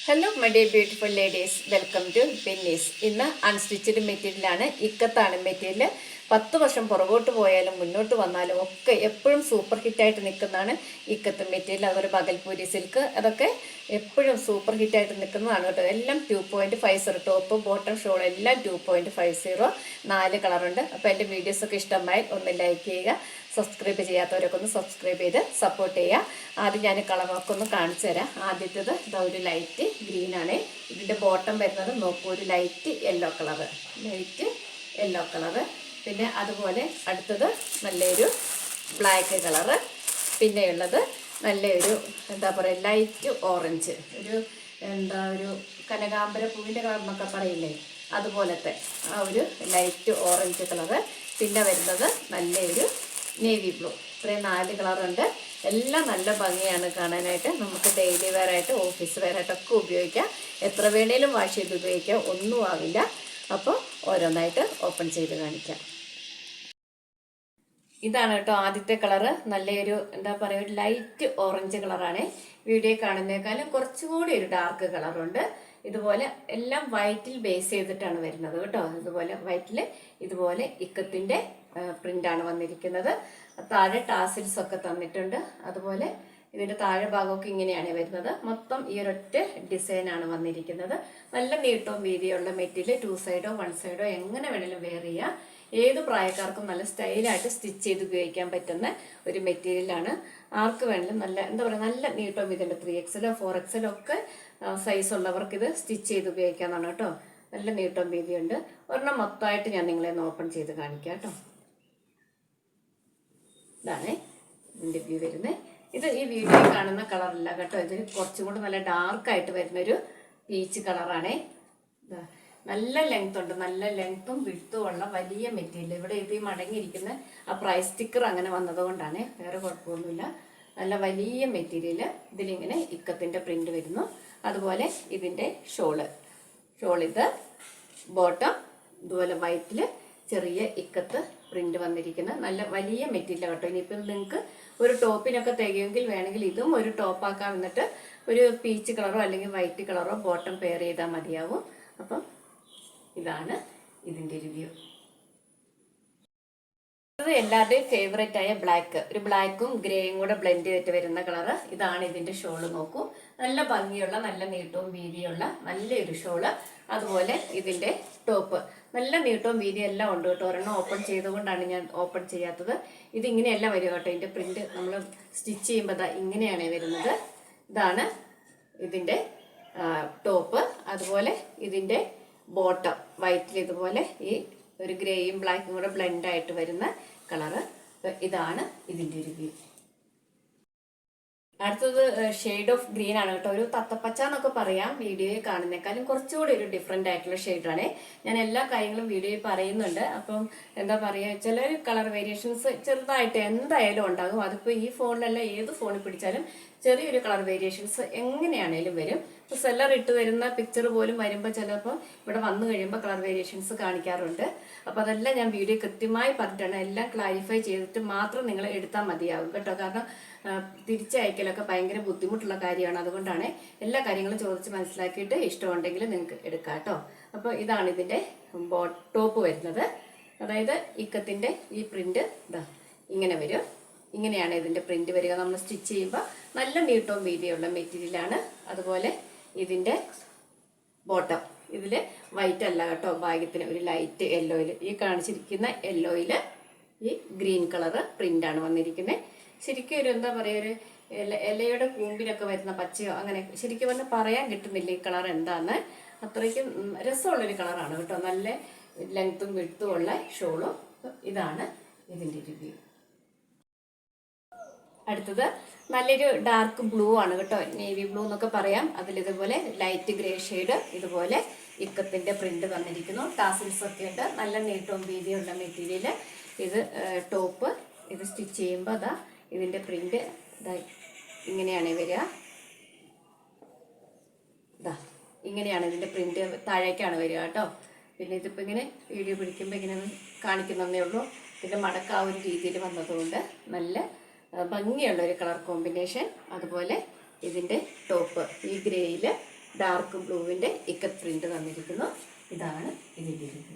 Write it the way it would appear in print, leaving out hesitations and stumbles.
Hello my dear beautiful ladies, welcome to Benny's. ഇന്ന് unstitched മെറ്റീരിയലാണ്, ഇക്കത്താണ് material. 10 വർഷം പുറകോട്ട് പോയാലും മുന്നോട്ട് വന്നാലും ഒക്കെ എപ്പോഴും സൂപ്പർ ഹിറ്റായിട്ട് നിൽക്കുന്നതാണ് ഇക്കത്ത് മെറ്റീരിയൽ. അതുപോലെ പകൽപൂരി സിൽക്ക്, അതൊക്കെ എപ്പോഴും സൂപ്പർ ഹിറ്റായിട്ട് നിൽക്കുന്നതാണ് കേട്ടോ. എല്ലാം 2.50 ടോപ്പ് ബോട്ടം ഷോൾ എല്ലാം 2.50. 4 കളറുണ്ട്. അപ്പോൾ എൻ്റെ വീഡിയോസൊക്കെ ഇഷ്ടമായി ഒന്ന് ലൈക്ക് ചെയ്യുക. സബ്സ്ക്രൈബ് ചെയ്യാത്തവരൊക്കെ ഒന്ന് സബ്സ്ക്രൈബ് ചെയ്ത് സപ്പോർട്ട് ചെയ്യുക. ആദ്യം ഞാൻ കളറൊക്കെ ഒന്ന് കാണിച്ചു തരാം. ആദ്യത്തേത് ഇതാ ഒരു ലൈറ്റ് ഗ്രീനാണ്. ഇതിൻ്റെ ബോട്ടം വരുന്നത് നോക്കൂ, ഒരു ലൈറ്റ് യെല്ലോ കളറ്. പിന്നെ അതുപോലെ അടുത്തത് നല്ലൊരു ബ്ലാക്ക് കളറ്. പിന്നെയുള്ളത് നല്ലൊരു എന്താ പറയുക, ലൈറ്റ് ഓറഞ്ച്, ഒരു കനകാമ്പര പൂവിൻ്റെ കളർ എന്നൊക്കെ പറയില്ലേ, അതുപോലത്തെ ആ ഒരു ലൈറ്റ് ഓറഞ്ച് കളറ്. പിന്നെ വരുന്നത് നല്ലൊരു നേവി ബ്ലൂ. ഇത്രയും 4 കളറുണ്ട്. എല്ലാം നല്ല ഭംഗിയാണ് കാണാനായിട്ട്. നമുക്ക് ഡെയിലി വെയർ ആയിട്ട് ഓഫീസ് വെയർ ആയിട്ടൊക്കെ ഉപയോഗിക്കാം. എത്ര വേണേലും വാഷ് ചെയ്ത് ഉപയോഗിക്കാം, ഒന്നും ആവില്ല. അപ്പോൾ ഓരോന്നായിട്ട് ഓപ്പൺ ചെയ്ത് കാണിക്കാം. ഇതാണ് കേട്ടോ ആദ്യത്തെ കളറ്. നല്ലൊരു എന്താ പറയുക, ഒരു ലൈറ്റ് ഓറഞ്ച് കളറാണ്. വീഡിയോ കാണുന്നേക്കാളും കുറച്ചുകൂടി ഒരു ഡാർക്ക് കളറുണ്ട്. ഇതുപോലെ എല്ലാം വൈറ്റിൽ ബേസ് ചെയ്തിട്ടാണ് വരുന്നത് കേട്ടോ. ഇതുപോലെ വൈറ്റിൽ ഇതുപോലെ ഇക്കത്തിൻ്റെ പ്രിൻ്റാണ് വന്നിരിക്കുന്നത്. താഴെ ടാസിൽസ് ഒക്കെ തന്നിട്ടുണ്ട്. അതുപോലെ ഇതിൻ്റെ താഴെ ഭാഗമൊക്കെ ഇങ്ങനെയാണ് വരുന്നത്. മൊത്തം ഈ ഒരൊറ്റ ഡിസൈനാണ് വന്നിരിക്കുന്നത്. നല്ല നീട്ടവും വീതിയുള്ള മെറ്റീരിയൽ, 2 സൈഡോ 1 സൈഡോ എങ്ങനെ വേണമെങ്കിലും വെയർ ചെയ്യാം. ഏത് പ്രായക്കാർക്കും നല്ല സ്റ്റൈലായിട്ട് സ്റ്റിച്ച് ചെയ്ത് ഉപയോഗിക്കാൻ പറ്റുന്ന ഒരു മെറ്റീരിയലാണ്. ആർക്ക് വേണമെങ്കിലും നല്ല എന്താ പറയുക, നല്ല നീട്ടവും വീതിയുണ്ട്. 3XL 4XL ഒക്കെ സൈസ് ഉള്ളവർക്ക് ഇത് സ്റ്റിച്ച് ചെയ്ത് ഉപയോഗിക്കാമെന്നാണ് കേട്ടോ. നല്ല നീട്ടവും വീതിയുണ്ട്. ഒരെണ്ണം മൊത്തമായിട്ട് ഞാൻ നിങ്ങളെ ഒന്ന് ഓപ്പൺ ചെയ്ത് കാണിക്കാം കേട്ടോ. ഇതാണ് ഇതിൻ്റെ വ്യൂ വരുന്നത്. ഇത് ഈ വീഡിയോയിൽ കാണുന്ന കളറല്ല കേട്ടോ. ഇത് കുറച്ചും കൂടി നല്ല ഡാർക്കായിട്ട് വരുന്നൊരു പീച്ച് കളറാണേ. നല്ല ലെങ്ത് ഉണ്ട്, നല്ല ലെങ്ത്തും വിഡ്ത്തും ഉള്ള വലിയ മെറ്റീരിയൽ. ഇവിടെ ഇത് മടങ്ങിയിരിക്കുന്ന ആ പ്രൈസ് സ്റ്റിക്കർ അങ്ങനെ വന്നതുകൊണ്ടാണ്, വേറെ കുഴപ്പമൊന്നുമില്ല. നല്ല വലിയ മെറ്റീരിയൽ. ഇതിലിങ്ങനെ ഇക്കത്തിൻ്റെ പ്രിന്റ് വരുന്നു. അതുപോലെ ഇതിൻ്റെ ഷോൾ ഇത് ബോട്ടം ഇതുപോലെ വൈറ്റിൽ ചെറിയ ഇക്കത്ത് പ്രിന്റ് വന്നിരിക്കുന്ന നല്ല വലിയ മെറ്റീരിയൽ കേട്ടോ. ഇനിയിപ്പോൾ നിങ്ങൾക്ക് ഒരു ടോപ്പിനൊക്കെ തികയെങ്കിൽ വേണമെങ്കിൽ ഇതും ഒരു ടോപ്പാക്കാം. എന്നിട്ട് ഒരു പീച്ച് കളറോ അല്ലെങ്കിൽ വൈറ്റ് കളറോ ബോട്ടം പെയർ ചെയ്താൽ മതിയാവും. അപ്പം ഇതാണ് ഇതിൻ്റെ റിവ്യൂ. ഇത് എല്ലാവരുടെയും ഫേവറേറ്റ് ആയ ബ്ലാക്ക്, ഒരു ബ്ലാക്കും ഗ്രേയും കൂടെ ബ്ലെൻഡ് ചെയ്തിട്ട് വരുന്ന കളറ്. ഇതാണ് ഇതിൻ്റെ ഷോള്. നോക്കൂ, നല്ല ഭംഗിയുള്ള നല്ല നീട്ടവും വീതിയുള്ള നല്ലൊരു ഷോള്. അതുപോലെ ഇതിൻ്റെ ടോപ്പ് നല്ല നീട്ടവും വീതിയും എല്ലാം ഉണ്ട് കേട്ടോ. ഒരെണ്ണം ഓപ്പൺ ചെയ്തുകൊണ്ടാണ് ഞാൻ ഓപ്പൺ ചെയ്യാത്തത്. ഇതിങ്ങനെയല്ല വരിക കേട്ടോ. ഇതിൻ്റെ പ്രിന്റ് നമ്മൾ സ്റ്റിച്ച് ചെയ്യുമ്പോൾ ഇങ്ങനെയാണ് വരുന്നത്. ഇതാണ് ഇതിൻ്റെ ടോപ്പ്. അതുപോലെ ഇതിൻ്റെ ബോട്ടം വൈറ്റിൽ ഇതുപോലെ ഈ ഒരു ഗ്രേയും ബ്ലാക്കും കൂടെ ബ്ലെൻഡായിട്ട് വരുന്ന കളറ്. ഇതാണ് ഇതിൻ്റെ ഒരു വ്യൂ. അടുത്തത് ഷെയ്ഡ് ഓഫ് ഗ്രീൻ ആണ് കേട്ടോ. ഒരു തത്തപ്പച്ച എന്നൊക്കെ പറയാം. വീഡിയോയിൽ കാണുന്നേക്കാളും കുറച്ചുകൂടി ഒരു ഡിഫറെൻ്റ് ആയിട്ടുള്ള ഷെയ്ഡാണ്. ഞാൻ എല്ലാ കാര്യങ്ങളും വീഡിയോയിൽ പറയുന്നുണ്ട്. അപ്പം എന്താ പറയുക, ചില കളർ വേരിയേഷൻസ് ചെറുതായിട്ട് എന്തായാലും ഉണ്ടാകും. അതിപ്പോൾ ഈ ഫോണിലല്ല, ഏത് ഫോണിൽ പിടിച്ചാലും ചെറിയൊരു കളർ വേരിയേഷൻസ് എങ്ങനെയാണേലും വരും. ഇപ്പോൾ സെല്ലർ ഇട്ട് തരുന്ന പിക്ചർ പോലും വരുമ്പോൾ ചിലപ്പോൾ ഇവിടെ വന്നു കഴിയുമ്പോൾ കളർ വേരിയേഷൻസ് കാണിക്കാറുണ്ട്. അപ്പോൾ അതെല്ലാം ഞാൻ വീഡിയോ കൃത്യമായി പറഞ്ഞിട്ടാണ്, എല്ലാം ക്ലാരിഫൈ ചെയ്തിട്ട് മാത്രം നിങ്ങൾ എടുത്താൽ മതിയാകും കേട്ടോ. കാരണം തിരിച്ചയക്കലൊക്കെ ഭയങ്കര ബുദ്ധിമുട്ടുള്ള കാര്യമാണ്. അതുകൊണ്ടാണ് എല്ലാ കാര്യങ്ങളും ചോദിച്ച് മനസ്സിലാക്കിയിട്ട് ഇഷ്ടമുണ്ടെങ്കിൽ നിങ്ങൾക്ക് എടുക്കാം കേട്ടോ. അപ്പോൾ ഇതാണ് ഇതിൻ്റെ ടോപ്പ് വരുന്നത്. അതായത് ഇക്കത്തിൻ്റെ ഈ പ്രിന്റ് ഇതാ ഇങ്ങനെ വരും. ഇങ്ങനെയാണ് ഇതിൻ്റെ പ്രിന്റ് വരിക. നമ്മൾ സ്റ്റിച്ച് ചെയ്യുമ്പോൾ നല്ല നീട്ടവും വീതിയുള്ള മെറ്റീരിയലാണ്. അതുപോലെ ഇതിൻ്റെ ബോട്ടം ഇതിൽ വൈറ്റ് അല്ല കേട്ടോ, ഭാഗ്യത്തിന് ഒരു ലൈറ്റ് യെല്ലോയിൽ, ഈ കാണിച്ചിരിക്കുന്ന യെല്ലോയിൽ ഈ ഗ്രീൻ കളറ് പ്രിന്റാണ് വന്നിരിക്കുന്നത്. ശരിക്കും ഒരു എന്താ പറയുക, ഒരു ഇലയുടെ കൂമ്പിലൊക്കെ വരുന്ന പച്ചയോ അങ്ങനെ ശരിക്കും പറഞ്ഞാൽ പറയാൻ കിട്ടുന്നില്ല ഈ കളർ എന്താന്ന്. അത്രയ്ക്കും രസമുള്ളൊരു കളറാണ് കേട്ടോ. നല്ല ലെങ്ത്തും വിഡ്ത്തും ഉള്ള ഷോളും. ഇതാണ് ഇതിൻ്റെ റിവ്യൂ. അടുത്തത് നല്ലൊരു ഡാർക്ക് ബ്ലൂ ആണ് കേട്ടോ, നേവി ബ്ലൂ എന്നൊക്കെ പറയാം. അതിലിതുപോലെ ലൈറ്റ് ഗ്രേ ഷെയ്ഡ് ഇതുപോലെ ഇക്കത്തിൻ്റെ പ്രിന്റ് വന്നിരിക്കുന്നു. ടാസിൽസ് ഒക്കെ ഉണ്ട്. നല്ല നീട്ടവും വീതിയുള്ള മെറ്റീരിയൽ. ഇത് ടോപ്പ്. ഇത് സ്റ്റിച്ച് ചെയ്യുമ്പോൾ അതാ ഇതിൻ്റെ പ്രിന്റ് ഇങ്ങനെയാണ് വരിക. ഇതാ ഇങ്ങനെയാണ് ഇതിൻ്റെ പ്രിന്റ്, താഴേക്കാണ് വരിക കേട്ടോ. പിന്നെ ഇതിപ്പോൾ ഇങ്ങനെ വീഡിയോ പിടിക്കുമ്പോൾ ഇങ്ങനെ കാണിക്കുന്നതേ ഉള്ളൂ. ഇതിൻ്റെ മടക്ക ആ ഒരു രീതിയിൽ വന്നതുകൊണ്ട് നല്ല ഭംഗിയുള്ള ഒരു കളർ കോമ്പിനേഷൻ. അതുപോലെ ഇതിൻ്റെ ടോപ്പ് ഈ ഗ്രേയിൽ ഡാർക്ക് ബ്ലൂവിൻ്റെ ഇക്കത്ത് പ്രിന്റ് തന്നിരിക്കുന്നു. ഇതാണ് ഇതിൻ്റെ രീതി.